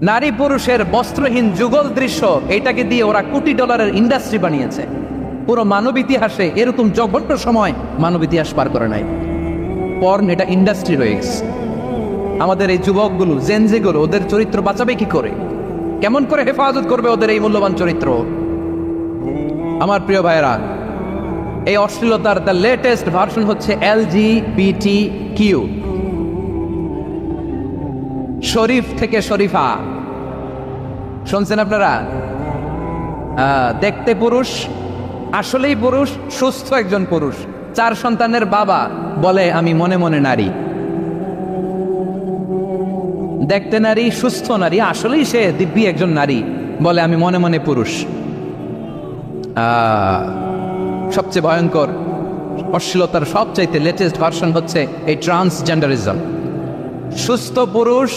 নারী পুরুষের বস্ত্রহীন যুগল দৃশ্য, এটাকে দিয়ে ওরা কোটি ডলারের ইন্ডাস্ট্রি বানিয়েছে। পুরো মানব ইতিহাসে এরকম জঘন্য সময় মানব ইতিহাস পার করে নাই। পর্ন এটা ইন্ডাস্ট্রি হয়ে গেছে। আমাদের এই যুবকগুলো, জেনজিগুলো, ওদের চরিত্র বাঁচাবে কি করে? কেমন করে হেফাজত করবে ওদের এই মূল্যবান চরিত্র? আমার প্রিয় ভাইয়েরা, এই অশ্লীলতার দ্য লেটেস্ট ভার্সন হচ্ছে LGBTQ, শরীফ থেকে শরীফা। শুনছেন আপনারা? দেখতে পুরুষ, আসলেই পুরুষ, সুস্থ একজন পুরুষ, 4 সন্তানের বাবা, বলে আমি মনে মনে নারী। দেখতে নারী, সুস্থ নারী, আসলেই সে দিব্যি একজন নারী, বলে আমি মনে মনে পুরুষ। সবচেয়ে ভয়ঙ্কর অশ্লীলতার সবচাইতে লেটেস্ট ভার্সন হচ্ছে এই ট্রান্সজেন্ডারিজম। সুস্থ পুরুষ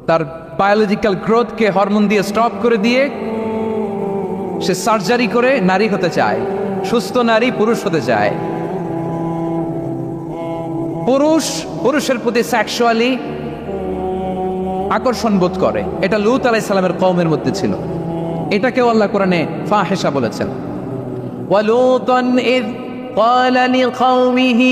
তার বায়োলজিক্যাল গ্রোথকে হরমোন দিয়ে স্টপ করে দিয়ে সে সার্জারি করে নারী হতে চায়। সুস্থ নারী পুরুষ হতে চায়। পুরুষ পুরুষের প্রতি সেক্সুয়ালি আকর্ষণ বোধ করে। এটা লূত আলাইহিস সালামের কওমের মধ্যে ছিল। এটাকেও আল্লাহ কোরআনে ফাহিশা বলেছেন। ওয়ালুতান ইয ক্বালা লিকাওমিহি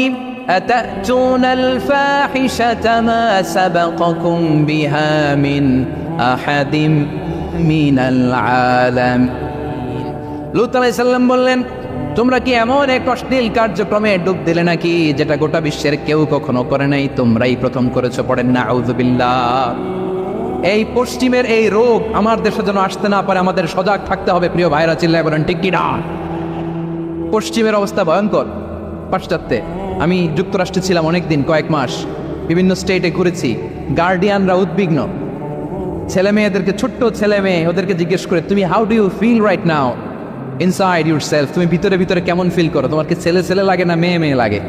আতাতুনাল ফাহিশাতা মা সাবাকাকুম বিহা মিন আহাদিম মিনাল আলামিন। লূত আলাইহিস সালাম বললেন, তোমরা কি এমন এক অশ্লীল কার্যক্রমে ডুব দিলে নাকি যেটা গোটা বিশ্বের কেউ কখনো করে নাই, তোমরাই প্রথম করেছো? পড়েন না আউযুবিল্লাহ। এই পশ্চিমের এই রোগ আমার দেশে যেন আসতে না পারে, আমাদের সজাগ থাকতে হবে। প্রিয় ভাইরা, চিল্লায় বলেন ঠিক কি না? পশ্চিমের অবস্থা ভয়ঙ্কর। পাশ্চাত্যে আমি যুক্তরাষ্ট্রে ছিলাম অনেকদিন, কয়েক মাস, বিভিন্ন স্টেটে ঘুরেছি। গার্ডিয়ানরা উদ্বিগ্ন, ছেলে মেয়েদেরকে, ছোট্ট ছেলে মেয়ে, ওদেরকে জিজ্ঞেস করে, তুমি how do you feel right now inside your self? তুমি ভিতরে ভিতরে কেমন ফিল করো? তোমার কি ছেলে ছেলে লাগে না মেয়ে মেয়ে লাগে?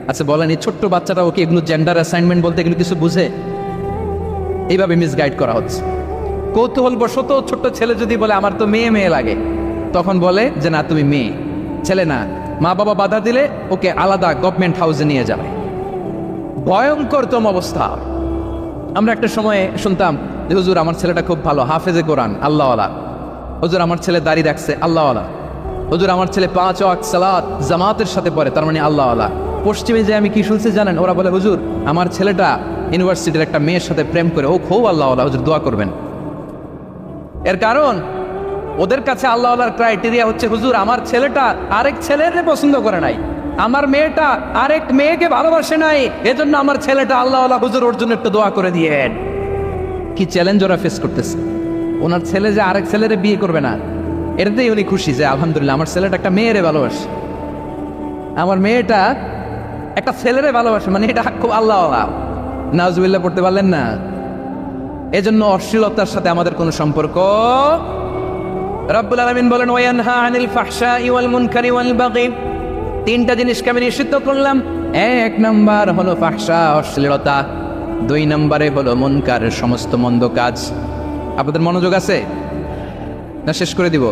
আচ্ছা বলেন, এই ছোট্ট বাচ্চাটা ওকে এগুলো জেন্ডার অ্যাসাইনমেন্ট বলতে এগুলো কিছু বুঝে? এইভাবে মিসগাইড করা হচ্ছে। কৌতূহলবশত ছোট্ট ছেলে যদি বলে আমার তো মেয়ে মেয়ে লাগে, তখন বলে যে না তুমি মেয়ে, ছেলে না। মা বাবা বাধা দিলে ওকে আলাদা গভর্নমেন্ট হাউসে নিয়ে যাবে। ভয়ঙ্করতম অবস্থা। আমরা একটা সময়ে শুনতাম যে হুজুর আমার ছেলেটা খুব ভালো, হাফেজে কোরআন, আল্লাহওয়ালা। হুজুর আমার ছেলে দাড়ি রাখছে, আল্লাহওয়ালা। হুজুর আমার ছেলে 5 ওয়াক্ত সালাত জামাতের সাথে পড়ে, তার মানে আল্লাহওয়ালা। পশ্চিমে যে আমি কি শুনছি জানেন? ওরা বলে হুজুর আমার ছেলেটা ইউনিভার্সিটির একটা মেয়ের সাথে প্রেম করে, ও খুব আল্লাহওয়ালা, হুজুর দোয়া করবেন। এর কারণ ওদের কাছে আল্লাহওয়ালার ক্রাইটেরিয়া হচ্ছে হুজুর আমার ছেলেটা আরেক ছেলের পছন্দ করে নাই, আমার মেয়েটা আরেক মেয়েকে ভালোবাসে নাই, এজন্য আমার ছেলেটা আল্লাহওয়ালা, হুজুর ওর জন্য একটু দোয়া করে দিয়েন। কি চ্যালেঞ্জ ওরা ফেস করতেছে। ওনার ছেলে যে আরেক ছেলেরে বিয়ে করবে না, এটাতেই উনি খুশি যে আলহামদুলিল্লাহ আমার ছেলেটা একটা মেয়েরে ভালোবাসে, আমার মেয়েটা একটা ছেলেরে ভালোবাসে, মানে এটা খুব আল্লাহওয়ালা। নাউজুবিল্লাহ পড়তে পারলেন না? এজন্য অশ্লীলতার সাথে আমাদের কোনো সম্পর্ক। রব্বুল আলামিন বলেন ওয়ায়ানহা আনিল ফাহশাই ওয়াল মুনকারি ওয়াল বাগি। 3টা জিনিসকে আমি নিষিদ্ধ করলাম। 1 নাম্বার হলো ফাহশা, অশ্লীলতা। 2 নম্বরে হলো মুনকার, সমস্ত মন্দ কাজ। আপনাদের মনোযোগ আছে না? শেষ করে দিব?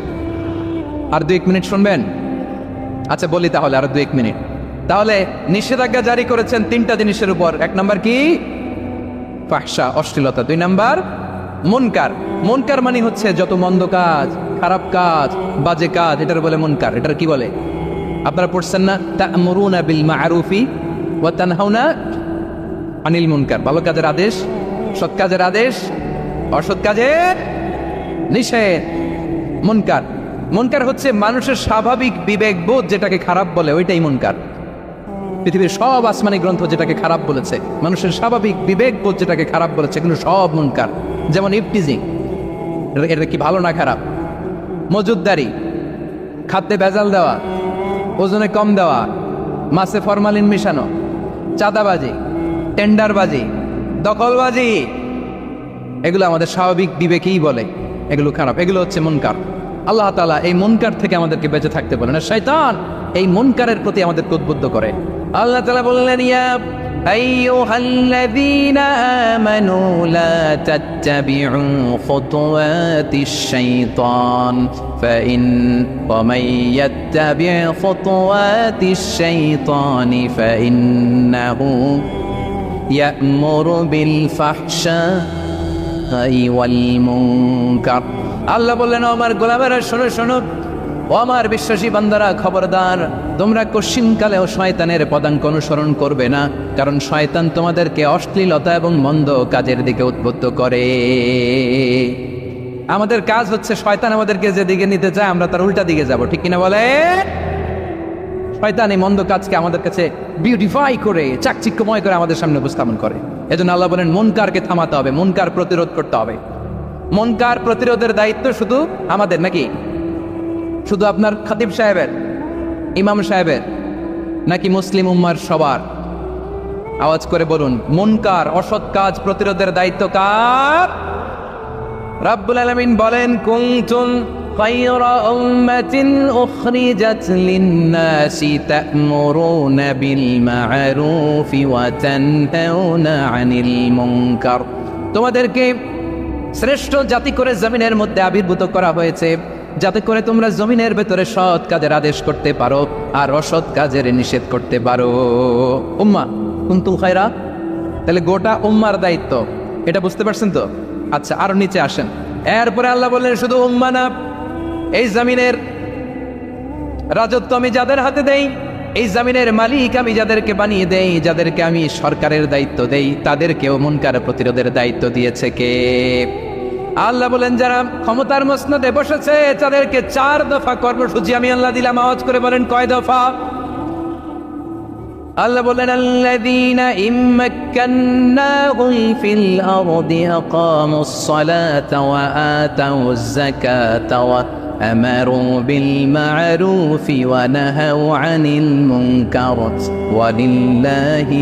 আর 2-1 মিনিট শুনবেন? আচ্ছা বলি তাহলে, আর 2-1 মিনিট। তাহলে নিষেধাজ্ঞা জারি করেছেন 3টা জিনিসের উপর। 1 নাম্বার কি? ফাহশা, অশ্লীলতা। 2 নাম্বার মুনকার। মুনকার মানে হচ্ছে যত মন্দ কাজ, খারাপ কাজ, বাজে কাজ, এটার বলে মুনকার। এটার কি বলে? আপনারা পড়ছেন না? তা'মুরুনা বিল মা'রুফি ওয়া তানহাউনা আনিল মুনকার। ভালো কাজের আদেশ, সৎ কাজের আদেশ, অসৎ কাজের নিষেধ। মুনকার, মুনকার হচ্ছে মানুষের স্বাভাবিক বিবেক বোধ যেটাকে খারাপ বলে, ওইটাই মুনকার। পৃথিবীর সব আসমানি গ্রন্থ যেটাকে খারাপ বলেছে, মানুষের স্বাভাবিক বিবেক বোধ যেটাকে খারাপ বলেছে, কিন্তু সব মুনকার। যেমন ইফটিজিং, এটা কি ভালো না খারাপ? মজুদদারি, খাদ্যে ভেজাল দেওয়া, ওজনে কম দেওয়া, মাছে ফরমালিন মিশানো, চাঁদাবাজি, টেন্ডারবাজি, দখলবাজি, এগুলো আমাদের স্বাভাবিক বিবেকেই বলে এগুলো খারাপ, এগুলো হচ্ছে মুনকার। আল্লাহ তাআলা এই মুনকার থেকে আমাদেরকে বেঁচে থাকতে বলেন। আর শয়তান এই মুনকারের প্রতি আমাদেরকে উদ্বুদ্ধ করে। আল্লাহ তাআলা বললেন, ইয়া আইয়ুহাল্লাযীনা আমানু লা তাত্তাবিউ খুতুওয়াতিশ শাইতান ومن يتبع خطوات الشيطان فإنه يأمر بالفحشاء والمنكر। আল্লাহ বললেন, আমার গোলামেরা শোনো শোনো, ও আমার বিশ্বাসী বান্দারা খবরদার, তোমরা কশিনকালেও শয়তানের পদাঙ্ক অনুসরণ করবে না, কারণ শয়তান তোমাদেরকে অশ্লীলতা এবং মন্দ কাজের দিকে উদ্বুদ্ধ করে। আমাদের কাজ হচ্ছে শয়তান আমাদেরকে যেদিকে নিতে চায় আমরা তার উল্টা দিকে যাব, ঠিক কিনা বলে? শয়তান এই মন্দ কাজকে আমাদের কাছে বিউটিফাই করে চাকচিক্যময় করে আমাদের সামনে উপস্থাপন করে। এজন্য আল্লাহ বলেন মুনকারকে থামাতে হবে, মুনকার প্রতিরোধ করতে হবে। মুনকার প্রতিরোধের দায়িত্ব শুধু আমাদের নাকি? শুধু আপনার খতিব সাহেবের, ইমাম সাহেবের, নাকি মুসলিম উম্মার সবার? আওয়াজ করে বলুন, মুনকার অসৎ কাজ প্রতিরোধের দায়িত্ব কার? রাব্বুল আলামিন বলেন, কুনতুম খায়রা উম্মাতিন উখরিজাত লিন-নাসি তা'মুরুনা বিল মা'রুফি ওয়া তানহাউনা আনিল মুনকার। তোমাদেরকে শ্রেষ্ঠ জাতি করে জমিনের মধ্যে আবির্ভূত করা হয়েছে, যাতে করে তোমরা জমিনের ভেতরে সৎ কাজের আদেশ করতে পারো আর অসৎ কাজের নিষেধ করতে পারো। উম্মা কুনতুম খায়রা, তাহলে গোটা উম্মার দায়িত্ব, এটা বুঝতে পারছেন তো? আচ্ছা, আরো নিচে আসেন। এরপরে আল্লাহ বললেন, শুধু উম্মা না, এই জমিনের রাজত্ব আমি যাদের হাতে দেই, এই জমিনের মালিক আমি যাদেরকে বানিয়ে দেই, যাদেরকে আমি সরকারের দায়িত্ব দেই, তাদেরকেও মুনকার প্রতিরোধের দায়িত্ব দিয়েছে কে? আল্লাহ বলেন, যারা ক্ষমতার মসনদে বসেছে তাদেরকে 4 দফা কর্মসূচি আমি আল্লাহ দিলাম। আওয়াজ করে বলেন, কয় দফা? আল্লাহ বলেন, আল্লাযীনা ইম্মাক্কান্নাহুম ফিল আরদি আকামুস সালাতা ওয়া আতাউয যাকাতা ওয়া আমারু বিল মা'রুফি ওয়া নাহাউ আনিল মুনকার ওয়া লিল্লাহি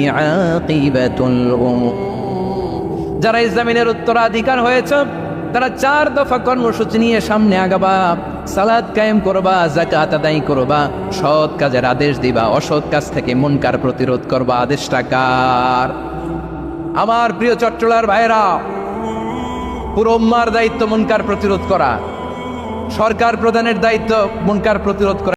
আকিবাতুল উমুর। যারা এই জমিনের উত্তরাধিকার হয়েছে তারা 4 দফা কর্মসূচি নিয়ে সামনে আগাবা। সালাত কায়েম করবা, যাকাত আদায় করবা, সৎ কাজের আদেশ দিবা, অসৎ কাজ থেকে মুনকার প্রতিরোধ করবা। আদেশটা কার? আমার প্রিয় চট্টলার ভাইরা, পুরো উম্মার দায়িত্ব মুনকার প্রতিরোধ করা, সরকার প্রধানের দায়িত্ব মুনকার প্রতিরোধ করা।